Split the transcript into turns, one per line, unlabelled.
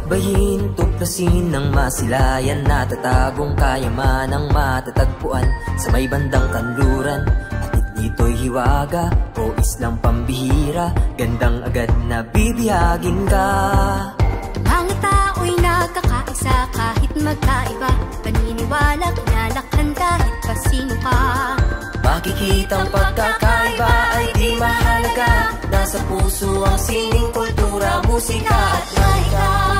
Bayin, tuklasin ng masilayan, natatagong kayamanang matatagpuan sa may bandang kanluran. At dito'y hiwaga o islang pambihira, gandang agad na bibiyagin ka.
Mga tao'y nagkakaisa kahit magkaiba, paniniwala, kinalakhan kahit pasino ka.
Makikitang pagkakaiba ay di mahalaga, nasa puso ang sining kultura, musika at mahika.